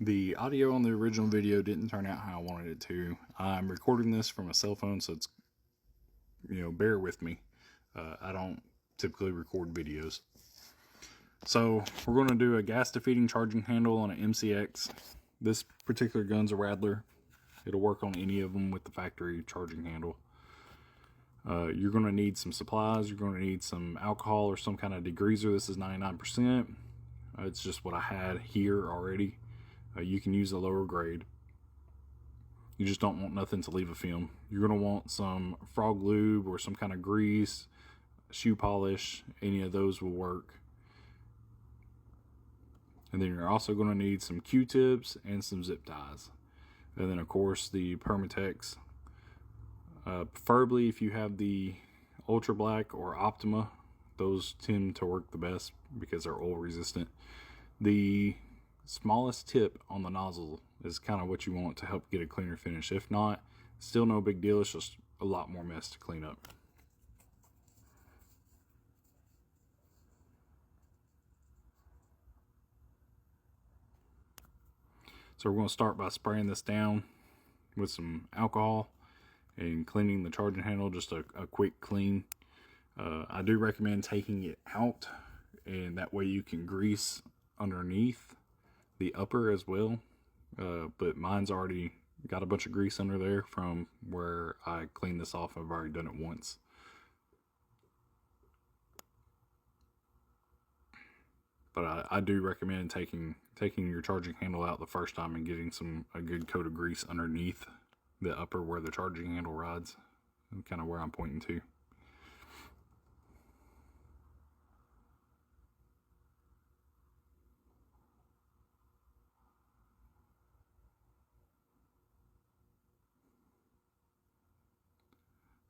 The audio on the original video didn't turn out how I wanted it to. I'm recording this from a cell phone, so it's, bear with me. I don't typically record videos. So we're going to do a gas defeating charging handle on an MCX. This particular gun's a Radler. It'll work on any of them with the factory charging handle. You're going to need some supplies. You're going to need some alcohol or some kind of degreaser. This is 99%. It's just what I had here already. You can use a lower grade. You just don't want nothing to leave a film. You're going to want some frog lube or some kind of grease, shoe polish. Any of those will work. And then you're also going to need some Q-tips and some zip ties. And then, of course, the Permatex. Preferably if you have the Ultra Black or Optima, those tend to work the best because they're oil resistant. The smallest tip on the nozzle is kind of what you want to help get a cleaner finish. If not, still no big deal. It's just a lot more mess to clean up. So we're going to start by spraying this down with some alcohol and cleaning the charging handle, just a quick clean. I do recommend taking it out, and that way you can grease underneath the upper as well. But mine's already got a bunch of grease under there from where I cleaned this off. I've already done it once. But I do recommend taking your charging handle out the first time and getting a good coat of grease underneath the upper where the charging handle rides. Kind of where I'm pointing to.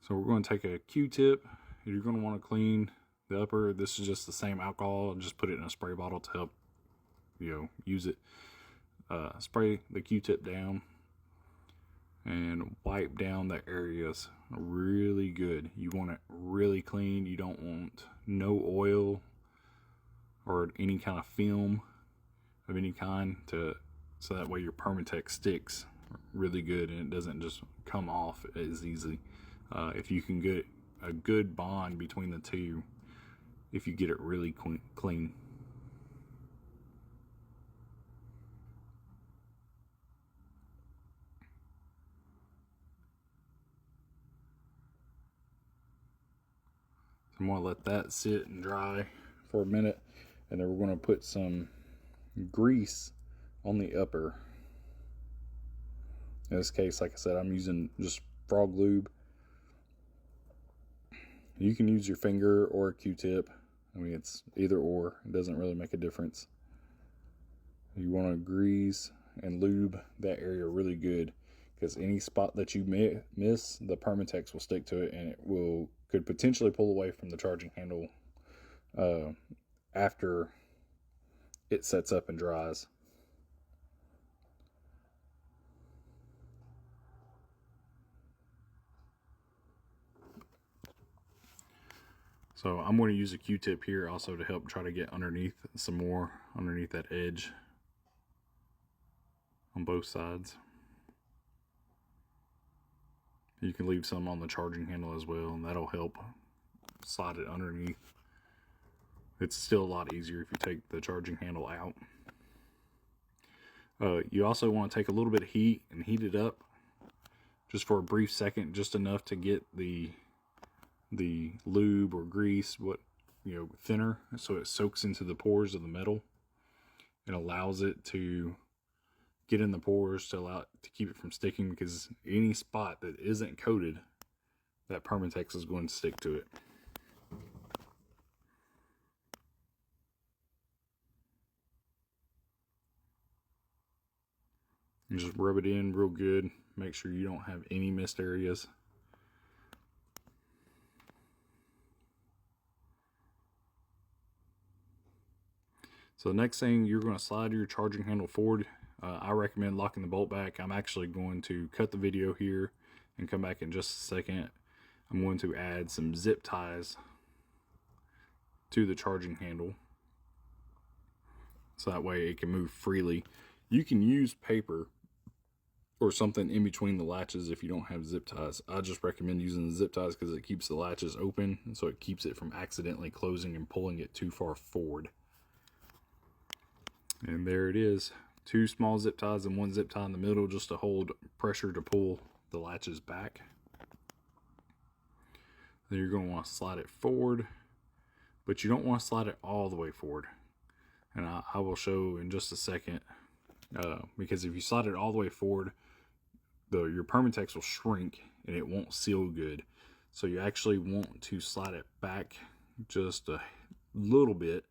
So we're going to take a Q-tip. You're going to want to clean the upper. This is just the same alcohol. Just put it in a spray bottle to help, use it. Spray the Q-tip down and wipe down the areas really good. You want it really clean. You don't want no oil or any kind of film of any kind, so that way your Permatex sticks really good and it doesn't just come off as easily. If you can get a good bond between the two, if you get it really clean. So I'm going to let that sit and dry for a minute, and then we're going to put some grease on the upper. In this case, like I said, I'm using just frog lube. You can use your finger or a Q-tip. I mean, it's either or. It doesn't really make a difference. You want to grease and lube that area really good, because any spot that you miss, the Permatex will stick to it, and it could potentially pull away from the charging handle after it sets up and dries. So I'm going to use a Q-tip here also to help try to get underneath that edge on both sides. You can leave some on the charging handle as well, and that'll help slide it underneath. It's still a lot easier if you take the charging handle out. You also want to take a little bit of heat and heat it up just for a brief second, just enough to get the lube or grease thinner, so it soaks into the pores of the metal and allows it to get in the pores to keep it from sticking, because any spot that isn't coated, that Permatex is going to stick to it. And just rub it in real good. Make sure you don't have any missed areas. So the next thing, you're going to slide your charging handle forward. I recommend locking the bolt back. I'm actually going to cut the video here and come back in just a second. I'm going to add some zip ties to the charging handle, so that way it can move freely. You can use paper or something in between the latches if you don't have zip ties. I just recommend using the zip ties because it keeps the latches open, so it keeps it from accidentally closing and pulling it too far forward. And there it is. 2 small zip ties and 1 zip tie in the middle just to hold pressure to pull the latches back. Then you're going to want to slide it forward, but you don't want to slide it all the way forward. And I will show in just a second, because if you slide it all the way forward, your Permatex will shrink and it won't seal good. So you actually want to slide it back just a little bit,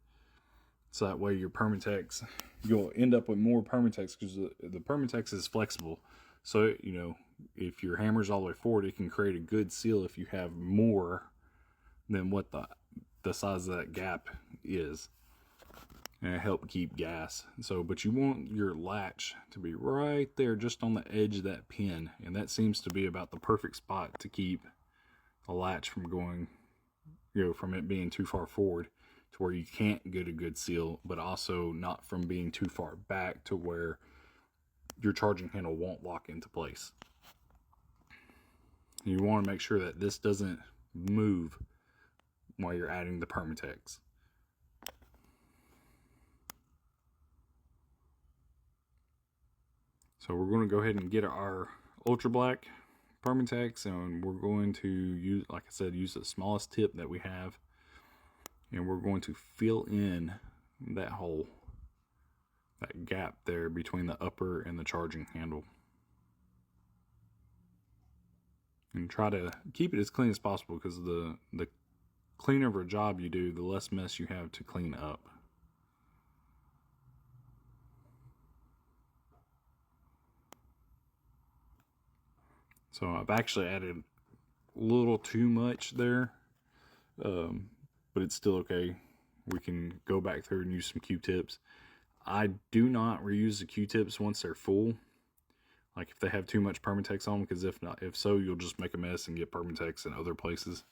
so that way your Permatex, you'll end up with more Permatex because the Permatex is flexible. So, you know, if your hammer's all the way forward, it can create a good seal if you have more than what the size of that gap is. And it helps keep gas. So, but you want your latch to be right there just on the edge of that pin. And that seems to be about the perfect spot to keep the latch from going, you know, from it being too far forward to where you can't get a good seal, but also not from being too far back to where your charging handle won't lock into place. You want to make sure that this doesn't move while you're adding the Permatex. So we're going to go ahead and get our Ultra Black Permatex, and we're going to use, like I said, use the smallest tip that we have, and we're going to fill in that hole, that gap there between the upper and the charging handle, and try to keep it as clean as possible, because the cleaner of a job you do, the less mess you have to clean up. So I've actually added a little too much there, but it's still okay. We can go back through and use some Q-tips. I do not reuse the Q-tips once they're full, like if they have too much Permatex on them, because if so, you'll just make a mess and get Permatex in other places.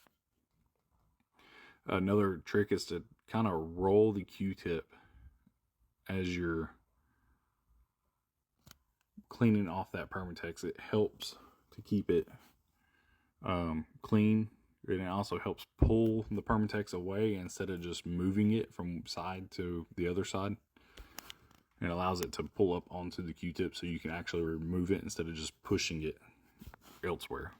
Another trick is to kind of roll the Q-tip as you're cleaning off that Permatex. It helps to keep it clean, and it also helps pull the Permatex away instead of just moving it from side to the other side. It allows it to pull up onto the Q-tip so you can actually remove it instead of just pushing it elsewhere.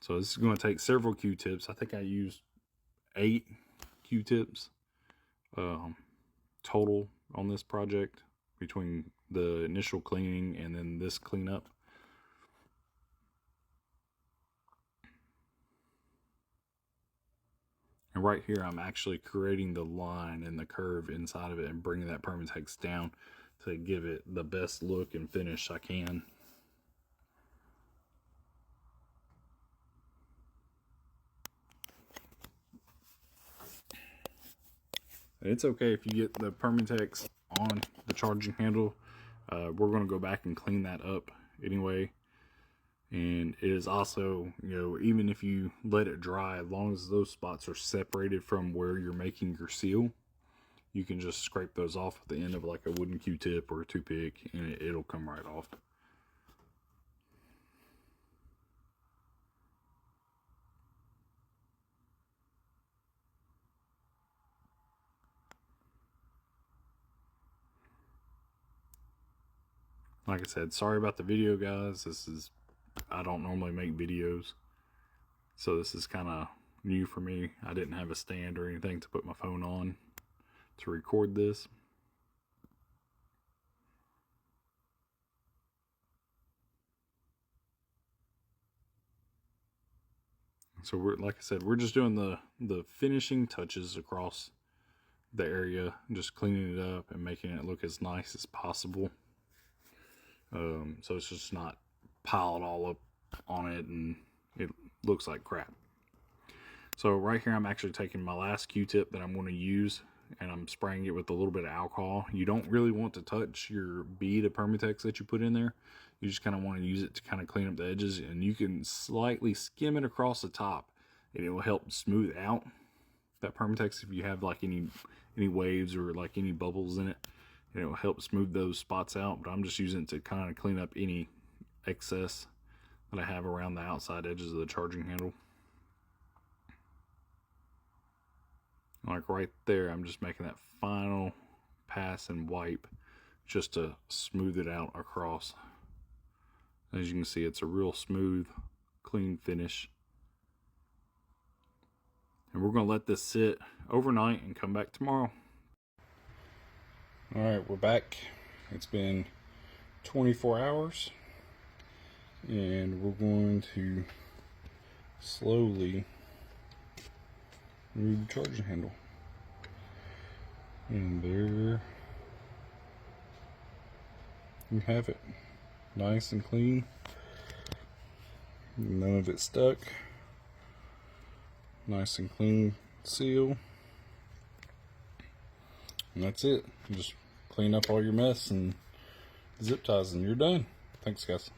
So this is going to take several Q-tips. I think I used 8 Q-tips total on this project, between the initial cleaning and then this cleanup. And right here, I'm actually creating the line and the curve inside of it and bringing that Permatex down to give it the best look and finish I can. It's okay if you get the Permatex on the charging handle. We're going to go back and clean that up anyway. And it is also, you know, even if you let it dry, as long as those spots are separated from where you're making your seal, you can just scrape those off at the end of like a wooden Q-tip or a toothpick, and it'll come right off. Like I said, sorry about the video, guys. I don't normally make videos, so this is kind of new for me. I didn't have a stand or anything to put my phone on to record this. So like I said, we're just doing the finishing touches across the area, just cleaning it up and making it look as nice as possible. So it's just not piled all up on it and it looks like crap. So right here, I'm actually taking my last Q-tip that I'm going to use, and I'm spraying it with a little bit of alcohol. You don't really want to touch your bead of Permatex that you put in there. You just kind of want to use it to kind of clean up the edges, and you can slightly skim it across the top, and it will help smooth out that Permatex, if you have like any waves or like any bubbles in it, it'll help smooth those spots out. But I'm just using it to kind of clean up any excess that I have around the outside edges of the charging handle. Like right there, I'm just making that final pass and wipe just to smooth it out across. As you can see, it's a real smooth, clean finish. And we're going to let this sit overnight and come back tomorrow. Alright, we're back. It's been 24 hours. And we're going to slowly remove the charging handle. And there you have it. Nice and clean. None of it stuck. Nice and clean seal. And that's it. Just clean up all your mess and zip ties and you're done. Thanks, guys.